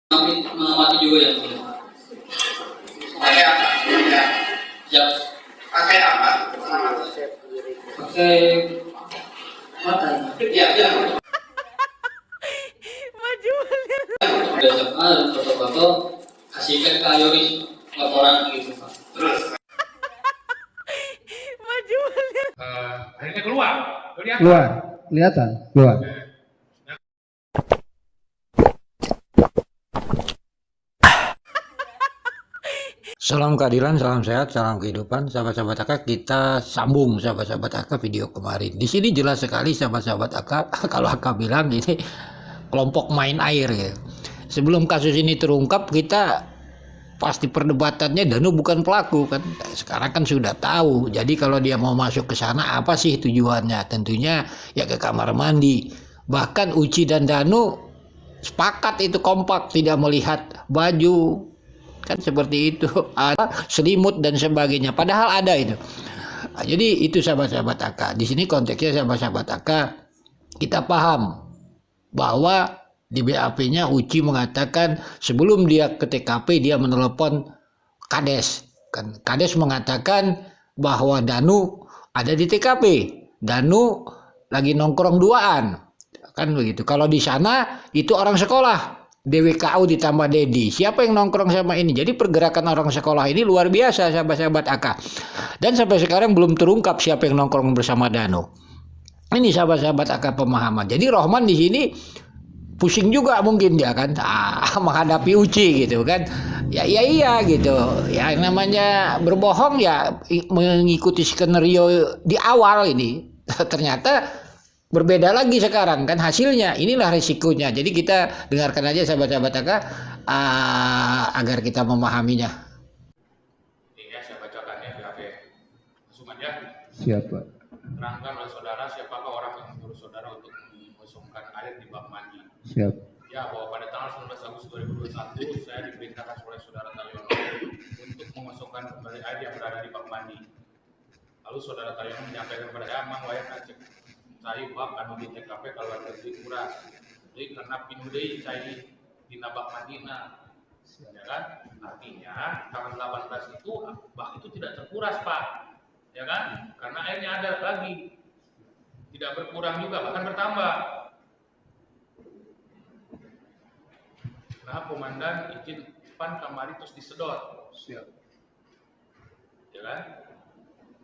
mengamati juga yang sini. Pakai apa? Ya. Pakai apa? Pakai mata. Ya, ya. Maju. Besok foto-foto kasihkan ke Yoris laporan gitu Pak. Terus. Maju. Akhirnya keluar. Kelihatan, keluar. Salam keadilan, salam sehat, salam kehidupan, sahabat-sahabat AK. Kita sambung sahabat-sahabat AK video kemarin. Di sini jelas sekali sahabat-sahabat AK, kalau AK bilang ini kelompok main air ya. Sebelum kasus ini terungkap, kita pasti perdebatannya Danu bukan pelaku kan. Sekarang kan sudah tahu. Jadi kalau dia mau masuk ke sana, apa sih tujuannya? Tentunya ya ke kamar mandi. Bahkan Uci dan Danu sepakat itu kompak, tidak melihat baju. Kan seperti itu, ada selimut dan sebagainya, padahal ada itu. Nah, jadi itu sahabat-sahabat AK. Di sini konteksnya sahabat-sahabat AK, kita paham bahwa di BAP-nya Uci mengatakan sebelum dia ke TKP dia menelepon Kades. Kan Kades mengatakan bahwa Danu ada di TKP. Danu lagi nongkrong duaan. Kan begitu. Kalau di sana itu orang sekolah. DWKU ditambah Dedi. Siapa yang nongkrong sama ini? Jadi pergerakan orang sekolah ini luar biasa sahabat-sahabat AK. Dan sampai sekarang belum terungkap siapa yang nongkrong bersama Danu. Ini sahabat-sahabat AK pemahaman. Jadi Rohman di sini pusing juga mungkin dia kan menghadapi Uci gitu kan. Ya iya gitu. Ya namanya berbohong ya mengikuti skenario di awal ini. Ternyata berbeda lagi sekarang kan hasilnya. Inilah risikonya. Jadi kita dengarkan aja sahabat-sahabat AK agar kita memahaminya. Ini ya saya bacakan ya BAP. Suman ya. Siapa? Terangkan oleh saudara siapakah orang yang menyuruh saudara untuk mengosongkan air di bak mandi. Siap. Ya, bahwa pada tanggal 19 Agustus 2021 saya diperintahkan oleh saudara Taryono untuk mengosongkan kembali air yang berada di bak mandi. Lalu saudara Taryono menyampaikan kepada saya, "Mang wayang acek cai bak anu di TKP kalau terjadi kuras." Jadi karena pinudei cai di bak mandina. Ya kan? Artinya tanggal 18 itu bak itu tidak terkuras, Pak. Ya kan? Karena airnya ada lagi. Tidak berkurang juga, bahkan bertambah. Nah, komandan izin pan kamari terus disedot. Siap. Ya kan?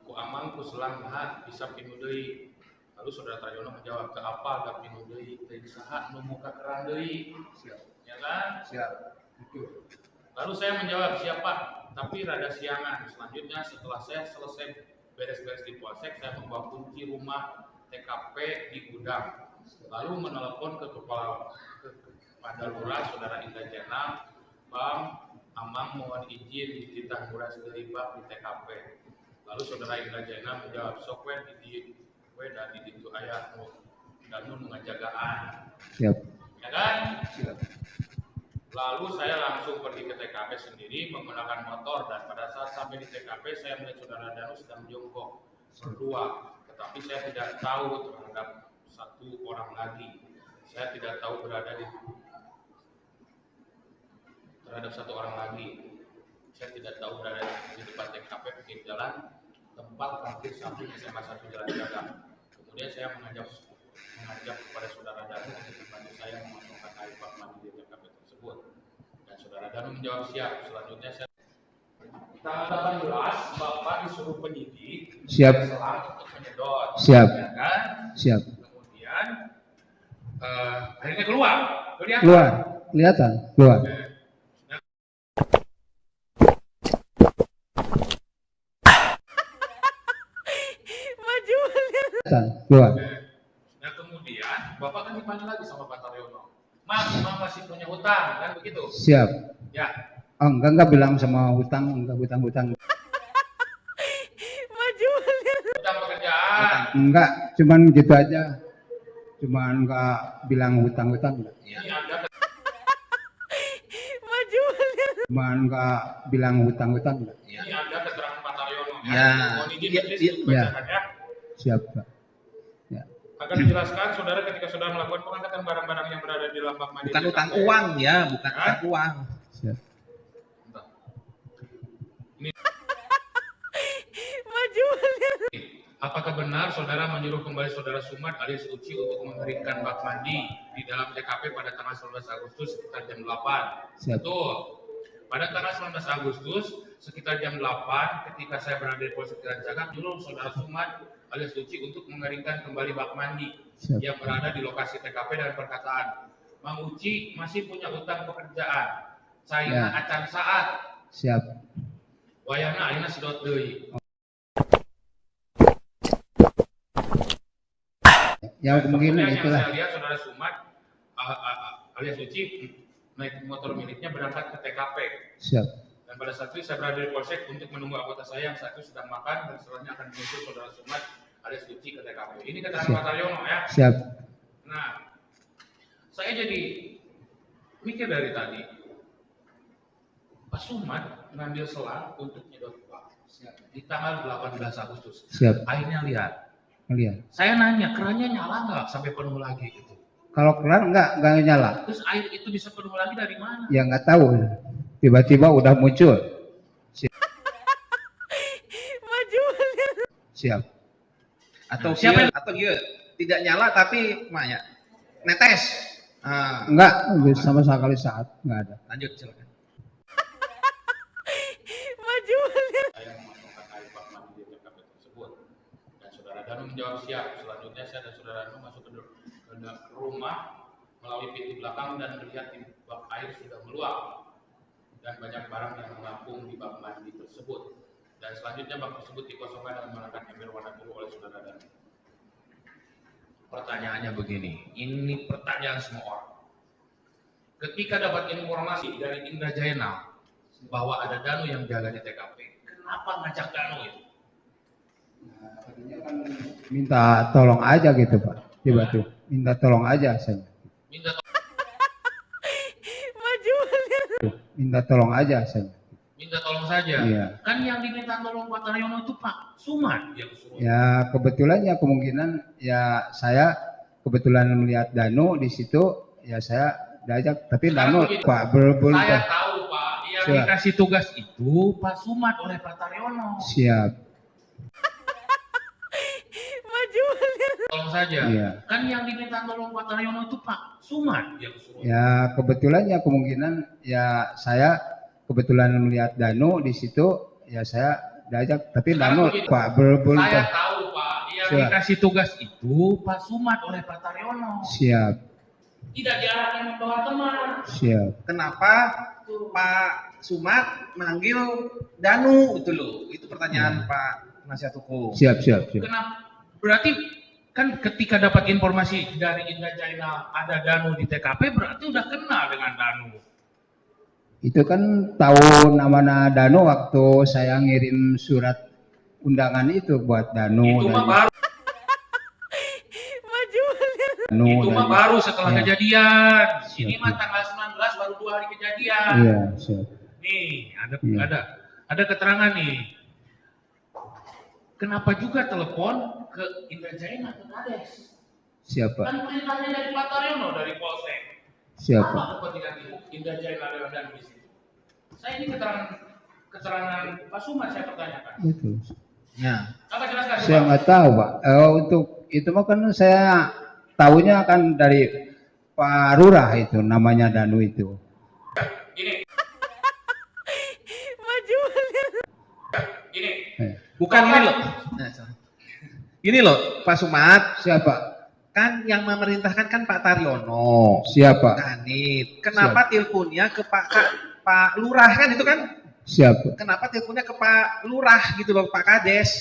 Ku amang ku selang bisa pinudei. Lalu saudara Taryono menjawab, ke apa agak pinudei teh saha nu muka keran deui. Siap. Ya kan? Siap. Betul. Lalu saya menjawab, siapa? Tapi rada siangan. Selanjutnya setelah saya selesai beres-beres di Polsek, saya membawa kunci rumah TKP di gudang. Lalu menelepon ke kepala pada lurah saudara Indah Jenam, Bang, Amang mohon izin dititah nguras dari bak di TKP. Lalu saudara Indah Jenam menjawab, sok we di dan di itu ayah dan nu ngajagaan. Siap. Ya kan? Siap. Lalu saya langsung pergi ke TKP sendiri menggunakan motor dan pada saat sampai di TKP saya melihat saudara Danu sedang jongkok berdua, tetapi saya tidak tahu terhadap satu orang lagi. Saya tidak tahu terhadap satu orang lagi. Saya tidak tahu berada di depan TKP pinggir jalan tempat parkir samping SMA 1 Jalan Gagang. Kemudian saya mengajak kepada saudara Danu untuk membantu saya memasukkan air bak mandi di TKP tersebut. Dan saudara Danu menjawab siap. Selanjutnya saya tanggal 18 Bapak disuruh penyidik Siap. selang untuk menyedot. Siap. Ya kan? Siap. Kemudian akhirnya keluar. Kelihatan, keluar. Keluar. Nah kemudian Bapak kan dipanggil lagi sama Pak Taryono. Mas masih punya hutang kan begitu? Siap. Ya. Oh, enggak bilang sama hutang, enggak hutang. Hutang pekerjaan. Enggak, cuman gitu aja. Cuman enggak bilang hutang. Ini Anda Cuman enggak bilang hutang. Ini Anda keterangan Pak Taryono. Ya. Mohon izin Ya. bacakan ya. Siap, Pak. Ya. Akan dijelaskan, saudara, ketika saudara melakukan pengangkatan barang-barang yang berada di dalam bak mandi. Bukan utang uang ya, bukan utang uang. Siap. Bentar. Ini. Apakah benar saudara menyuruh kembali saudara Sumad alias Uci untuk mengeringkan bak mandi di dalam TKP pada tanggal 19 Agustus sekitar jam 8? Siap. Betul. Pada tanggal 19 Agustus sekitar jam 8 ketika saya berada di Polsek Cagak, menyuruh saudara Sumad alias Uci untuk mengeringkan kembali bak mandi. Siap. Yang berada di lokasi TKP dengan perkataan, Mang Uci masih punya utang pekerjaan. Saya Ya. acan saat. Siap. Wayana ayeuna sedot deui. Yang kemungkinan Yang itulah. saya lihat saudara Sumad alias Uci naik motor miliknya berangkat ke TKP. Siap. Dan pada saat itu saya berada di Polsek untuk menunggu anggota saya yang satu sedang makan dan setelahnya akan menyusul saudara Sumad alias Uci ke TKP. Ini keterangan Siap. Pak Taryono ya. Siap. Nah, saya jadi mikir dari tadi. Pak Sumad ngambil selang untuk nyedot uang di tanggal 18 Agustus. Siap. Akhirnya lihat. Lihat. Saya nanya, kerannya nyala nggak sampai penuh lagi gitu. Kalau keran nggak nyala. Terus air itu bisa penuh lagi dari mana? Ya nggak tahu. Tiba-tiba udah muncul. Siap. Siap. Atau Siapa siapa atau dia tidak nyala tapi ya netes. Ah, Enggak, sama sekali saat nggak ada. lanjut silakan. Saya memasukkan air bak mandi di TKP tersebut. Dan saudara Danu menjawab siap. Selanjutnya saya dan saudara Danu masuk ke rumah melalui pintu belakang dan melihat di bak air sudah meluap dan banyak barang yang mengapung di bak mandi tersebut. Dan selanjutnya bak tersebut dikosongkan dengan menggunakan ember warna biru oleh saudara Danu. Pertanyaannya begini, ini pertanyaan semua orang. Ketika dapat informasi dari Indra Jainal bahwa ada Danu yang jaga di TKP, kenapa ngajak Danu itu? Minta tolong aja gitu Pak. Tiba-tiba minta tolong aja saya. Minta Minta tolong aja saya. minta tolong saja. Iya. Kan yang diminta tolong Pak Taryono itu Pak Sumad yang suruh. Ya kebetulan ya kemungkinan ya saya kebetulan melihat Danu di situ ya saya diajak tapi Sekarang Danu begini, Pak Saya tahu Pak, yang Siap. dikasih tugas itu Pak Sumad oleh Pak Taryono. siap. Tolong saja. Iya. Kan yang diminta tolong Pak Taryono itu Pak Sumad yang suruh. Ya kebetulan ya kemungkinan ya saya kebetulan melihat Danu di situ ya saya diajak tapi Sekarang Danu begini, Pak Saya tahu Pak, yang Siap. dikasih tugas itu Pak Sumad oleh Pak Taryono. siap. Tidak diarahkan membawa teman. Siap. Kenapa Pak Sumad manggil Danu gitu loh? Itu pertanyaan Pak Penasihat Hukum. Siap. Siap. Kenapa? Berarti kan ketika dapat informasi dari Indra Jainal ada Danu di TKP berarti udah kenal dengan Danu. Itu kan tahu nama Danu waktu saya ngirim surat undangan itu buat Danu. Itu mah baru. Danu Itu mah dan- baru setelah Ya. kejadian. Siap, Ini mah siap. tanggal 19 baru 2 hari kejadian. Iya, siap. Nih, Iya. ada keterangan nih. Kenapa juga telepon ke Indra Jainal ke Kades? Siapa? Kan perintahnya dari Pak Taryono dari Polsek. Siapa? Apa kepentingan Indra Jainal dan di situ? Saya ini keterangan Pak Sumad saya pertanyakan. Betul. Ya. Apa jelaskan? Saya nggak tahu, Pak. Untuk itu mah kan saya tahunya kan dari Pak Lurah itu namanya Danu itu. Ini. Ini. Bukan ini loh. Nah, sorry. Ini loh Pak Sumad, Siapa? kan yang memerintahkan kan Pak Taryono. Siapa? Kanit. Kenapa teleponnya ke Pak Lurah kan itu kan? Siapa? Kenapa teleponnya ke Pak Lurah gitu loh, Pak Kades?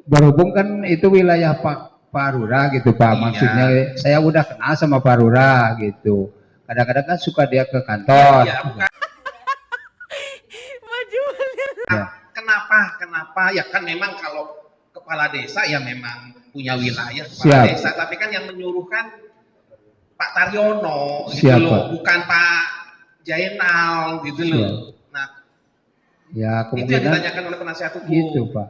Berhubung kan itu wilayah Pak Lurah gitu, Pak. Iya. Maksudnya saya udah kenal sama Pak Lurah gitu. Kadang-kadang kan suka dia ke kantor. Ya, bukan. Ya. Kenapa? Ya kan memang kalau kepala desa ya memang punya wilayah kepala Siap. desa, tapi kan yang menyuruhkan Pak Taryono gitu Siapa? loh, bukan Pak Jainal gitu loh. Nah, Ya itu yang kemungkinan ditanyakan oleh penasihat hukum. gitu, Pak.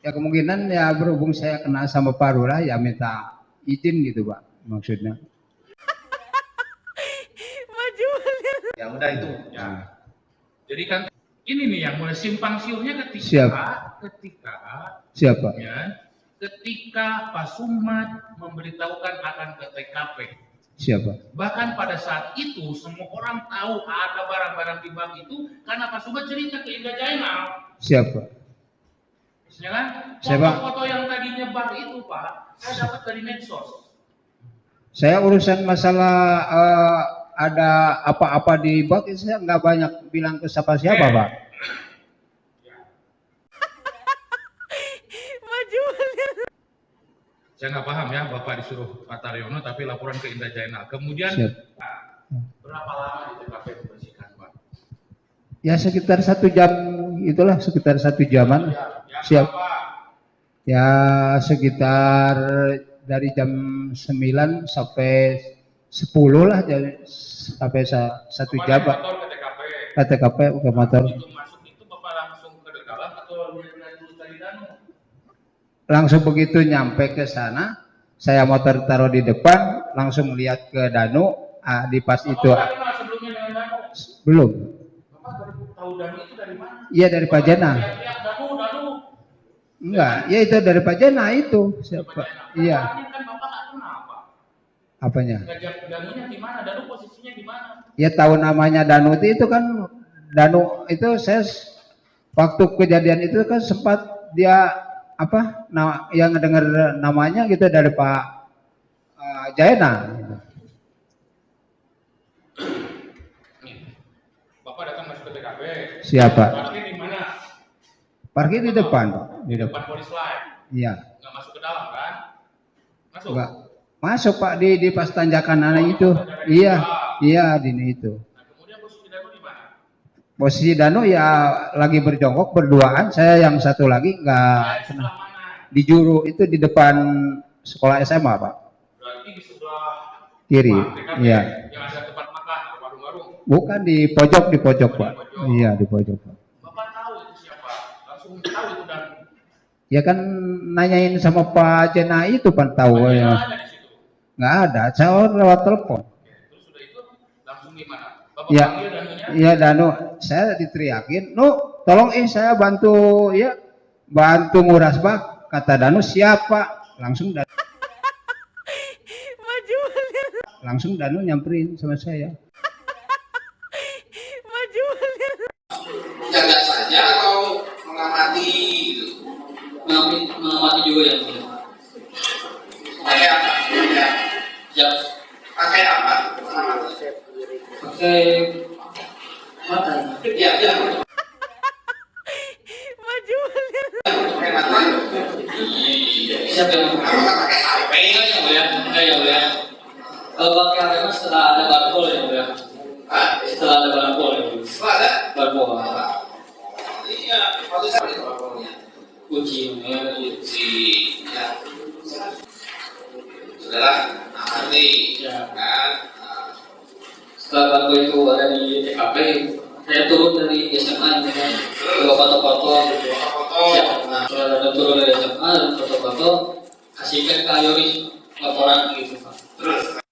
Ya kemungkinan ya berhubung saya kenal sama Pak Lurah ya minta izin gitu Pak maksudnya. Ya udah itu. Ya. Jadi kan ini nih yang mulai simpang siurnya Siap. Siapa? ya, ketika Pak Sumat memberitahukan akan ke TKP. Siapa? Bahkan pada saat itu semua orang tahu ada barang-barang di bank itu karena Pak Sumat cerita ke Indah Jainal. Siapa? Ya kan? Siapa? Foto-foto yang tadinya bank itu Pak, saya dapat dari medsos. Saya urusan masalah ada apa-apa di bank saya nggak banyak bilang ke siapa-siapa Pak. Saya nggak paham ya, Bapak disuruh Pak Taryono tapi laporan ke Indah Jainal. Kemudian Siap. berapa lama di TKP dibersihkan, Pak? Ya sekitar 1 jam itulah sekitar 1 jaman. Siap. Ya sekitar dari jam 9 sampai 10 lah jadi sampai 1 jam Pak. Motor ke TKP. Ke TKP ke motor. Begitu masuk itu Bapak langsung ke dalam atau lihat dulu dari Danu? Langsung begitu nyampe ke sana, saya motor taruh di depan, langsung lihat ke Danu, di pas itu. Bapak kenal sebelumnya dengan Danu? Belum. Bapak baru tahu Danu itu dari mana? Iya dari Pak Jena. Lihat Danu. Enggak, ya itu dari Pak Jena itu. Siapa? Iya. Kan Bapak nggak kenal, Pak. Apanya? Ngajak Danunya di mana? Danu posisinya di mana? Ya tahu namanya Danu itu kan Danu itu saya waktu kejadian itu kan sempat dia apa yang dengar namanya gitu dari Pak Jaina. Bapak datang masuk ke TKP. Siapa? Parkir di mana? Parkir di depan, Pak. Di Depan depan. polis lain. Iya. Nggak masuk ke dalam kan? Masuk. Enggak. Masuk Pak di pas tanjakan anak itu. Iya, iya di itu. Nah, kemudian posisi Danu di mana? Posisi Danu ya lagi berjongkok berduaan, saya yang satu lagi enggak Sebelah mana? di juru itu di depan sekolah SMA Pak. Berarti di sebelah Kiri. TKP, Iya. yang ada tempat makan, warung-warung. Bukan di pojok Pak. Iya di pojok Pak. Bapak tahu itu siapa? Langsung tahu itu Danu. Ya kan nanyain sama Pak Jena itu Pak tahu Dia ya. ada di situ. Nggak ada, saya lewat telepon. Terus sudah itu langsung gimana? Bapak Ya, panggil Danunya? iya Danu, saya diteriakin, "Nu, tolong saya bantu ya, bantu nguras Pak." Kata Danu, "Siapa?" Langsung Danu nyamperin sama saya. Jaga saja atau mengamati gitu. Mengamati juga ya. Pakai apa? Ya, Pakai apa? Mengamati. pakai mata. Iya, iya. Pakai mata. Siapa yang Apakah pakai HP? ya. Kalau pakai HP mas setelah ada barcode ya, ya. Hah? Setelah ada barcode ya. Setelah ada? Barcode. Iya, waktu saya di teleponnya. Kunci ya. Si, ya. Sudahlah, amati. Ya. Kan? Setelah barcode itu ada di TKP, saya turun dari SMA gitu kan. Bawa foto-foto gitu. Foto. Ya. Nah, setelah ada turun dari SMA, foto-foto, kasihkan ke Yoris laporan gitu Pak. Terus